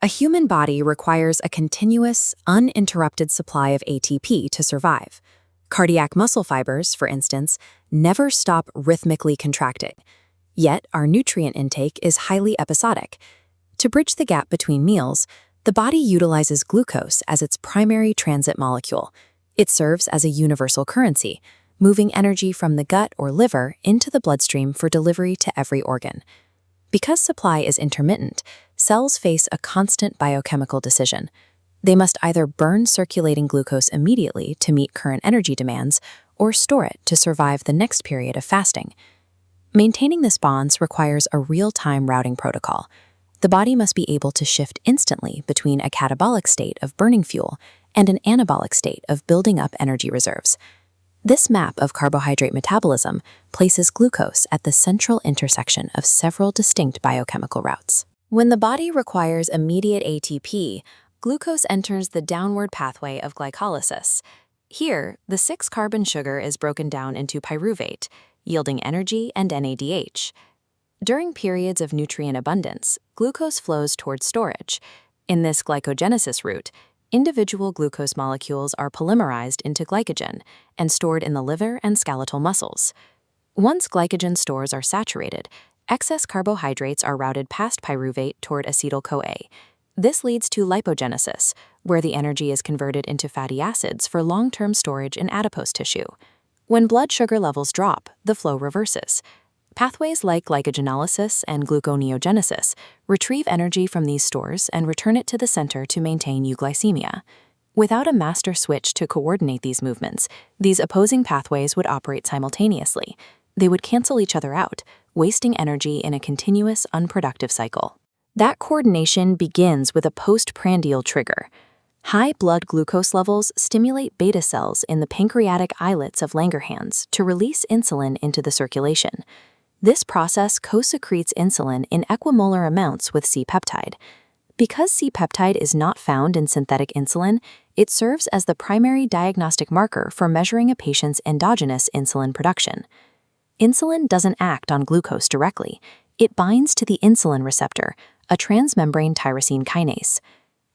A human body requires a continuous, uninterrupted supply of ATP to survive. Cardiac muscle fibers, for instance, never stop rhythmically contracting. Yet, our nutrient intake is highly episodic. To bridge the gap between meals, the body utilizes glucose as its primary transit molecule. It serves as a universal currency, moving energy from the gut or liver into the bloodstream for delivery to every organ. Because supply is intermittent, cells face a constant biochemical decision. They must either burn circulating glucose immediately to meet current energy demands or store it to survive the next period of fasting. Maintaining this balance requires a real-time routing protocol. The body must be able to shift instantly between a catabolic state of burning fuel and an anabolic state of building up energy reserves. This map of carbohydrate metabolism places glucose at the central intersection of several distinct biochemical routes. When the body requires immediate ATP, glucose enters the downward pathway of glycolysis. Here, the 6-carbon sugar is broken down into pyruvate, yielding energy and NADH. During periods of nutrient abundance, glucose flows towards storage. In this glycogenesis route, individual glucose molecules are polymerized into glycogen and stored in the liver and skeletal muscles. Once glycogen stores are saturated, excess carbohydrates are routed past pyruvate toward acetyl-CoA. This leads to lipogenesis, where the energy is converted into fatty acids for long-term storage in adipose tissue. When blood sugar levels drop, the flow reverses. Pathways like glycogenolysis and gluconeogenesis retrieve energy from these stores and return it to the center to maintain euglycemia. Without a master switch to coordinate these movements, these opposing pathways would operate simultaneously. They would cancel each other out, wasting energy in a continuous, unproductive cycle. That coordination begins with a postprandial trigger. High blood glucose levels stimulate beta cells in the pancreatic islets of Langerhans to release insulin into the circulation. This process co-secretes insulin in equimolar amounts with C-peptide. Because C-peptide is not found in synthetic insulin, it serves as the primary diagnostic marker for measuring a patient's endogenous insulin production. Insulin doesn't act on glucose directly. It binds to the insulin receptor, a transmembrane tyrosine kinase.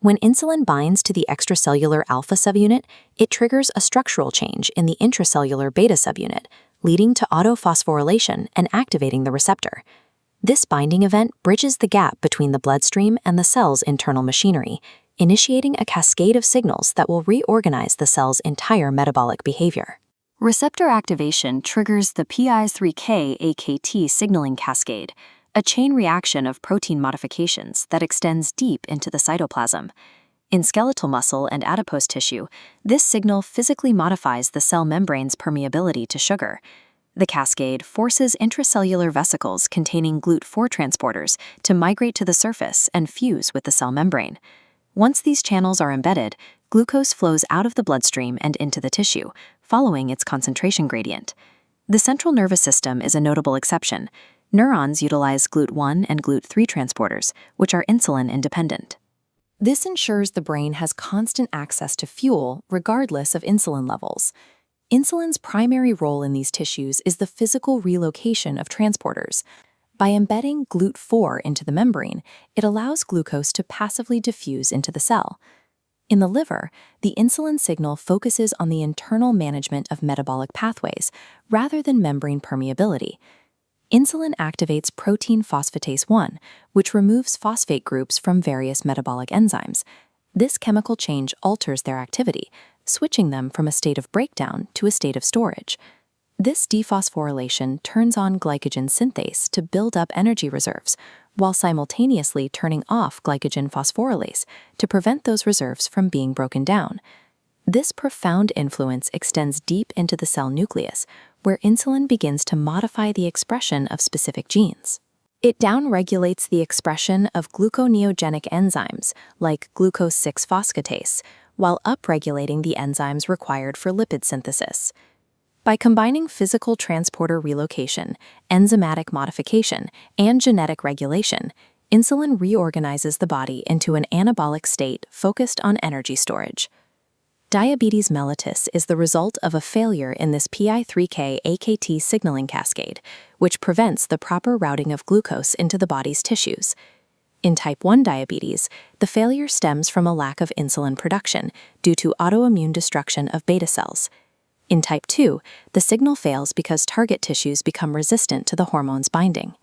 When insulin binds to the extracellular alpha subunit, it triggers a structural change in the intracellular beta subunit, leading to autophosphorylation and activating the receptor. This binding event bridges the gap between the bloodstream and the cell's internal machinery, initiating a cascade of signals that will reorganize the cell's entire metabolic behavior. Receptor activation triggers the PI3K-AKT signaling cascade, a chain reaction of protein modifications that extends deep into the cytoplasm. In skeletal muscle and adipose tissue, this signal physically modifies the cell membrane's permeability to sugar. The cascade forces intracellular vesicles containing GLUT4 transporters to migrate to the surface and fuse with the cell membrane. Once these channels are embedded, glucose flows out of the bloodstream and into the tissue, following its concentration gradient. The central nervous system is a notable exception. Neurons utilize GLUT1 and GLUT3 transporters, which are insulin independent. This ensures the brain has constant access to fuel regardless of insulin levels. Insulin's primary role in these tissues is the physical relocation of transporters. By embedding GLUT4 into the membrane, it allows glucose to passively diffuse into the cell. In the liver, the insulin signal focuses on the internal management of metabolic pathways rather than membrane permeability. Insulin activates protein phosphatase 1, which removes phosphate groups from various metabolic enzymes. This chemical change alters their activity, switching them from a state of breakdown to a state of storage. This dephosphorylation turns on glycogen synthase to build up energy reserves, while simultaneously turning off glycogen phosphorylase to prevent those reserves from being broken down. This profound influence extends deep into the cell nucleus, where insulin begins to modify the expression of specific genes. It downregulates the expression of gluconeogenic enzymes, like glucose 6-phosphatase, while upregulating the enzymes required for lipid synthesis. By combining physical transporter relocation, enzymatic modification, and genetic regulation, insulin reorganizes the body into an anabolic state focused on energy storage. Diabetes mellitus is the result of a failure in this PI3K-AKT signaling cascade, which prevents the proper routing of glucose into the body's tissues. In type 1 diabetes, the failure stems from a lack of insulin production due to autoimmune destruction of beta cells. In type 2, the signal fails because target tissues become resistant to the hormone's binding.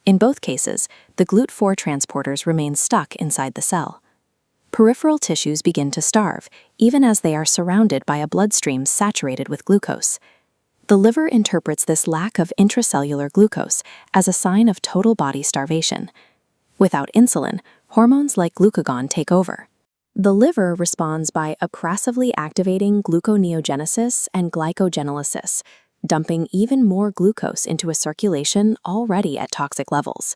In both cases, the GLUT4 transporters remain stuck inside the cell. Peripheral tissues begin to starve, even as they are surrounded by a bloodstream saturated with glucose. The liver interprets this lack of intracellular glucose as a sign of total body starvation. Without insulin, hormones like glucagon take over. The liver responds by aggressively activating gluconeogenesis and glycogenolysis, dumping even more glucose into a circulation already at toxic levels.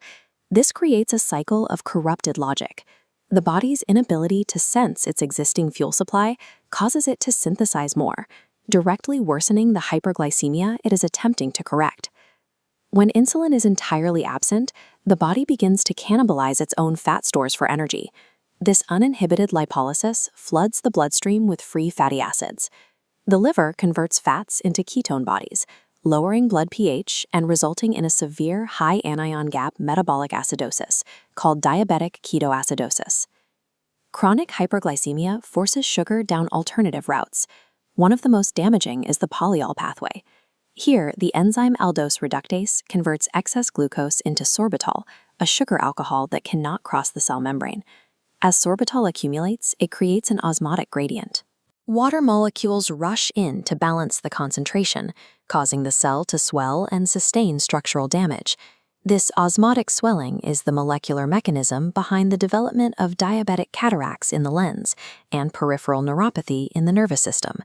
This creates a cycle of corrupted logic. The body's inability to sense its existing fuel supply causes it to synthesize more, directly worsening the hyperglycemia it is attempting to correct. When insulin is entirely absent, the body begins to cannibalize its own fat stores for energy. This uninhibited lipolysis floods the bloodstream with free fatty acids. The liver converts fats into ketone bodies, lowering blood pH and resulting in a severe high anion gap metabolic acidosis, called diabetic ketoacidosis. Chronic hyperglycemia forces sugar down alternative routes. One of the most damaging is the polyol pathway. Here, the enzyme aldose reductase converts excess glucose into sorbitol, a sugar alcohol that cannot cross the cell membrane. As sorbitol accumulates, it creates an osmotic gradient. Water molecules rush in to balance the concentration, causing the cell to swell and sustain structural damage. This osmotic swelling is the molecular mechanism behind the development of diabetic cataracts in the lens and peripheral neuropathy in the nervous system.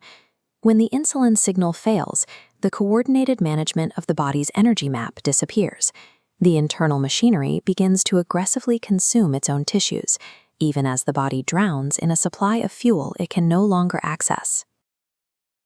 When the insulin signal fails, the coordinated management of the body's energy map disappears. The internal machinery begins to aggressively consume its own tissues, even as the body drowns in a supply of fuel it can no longer access.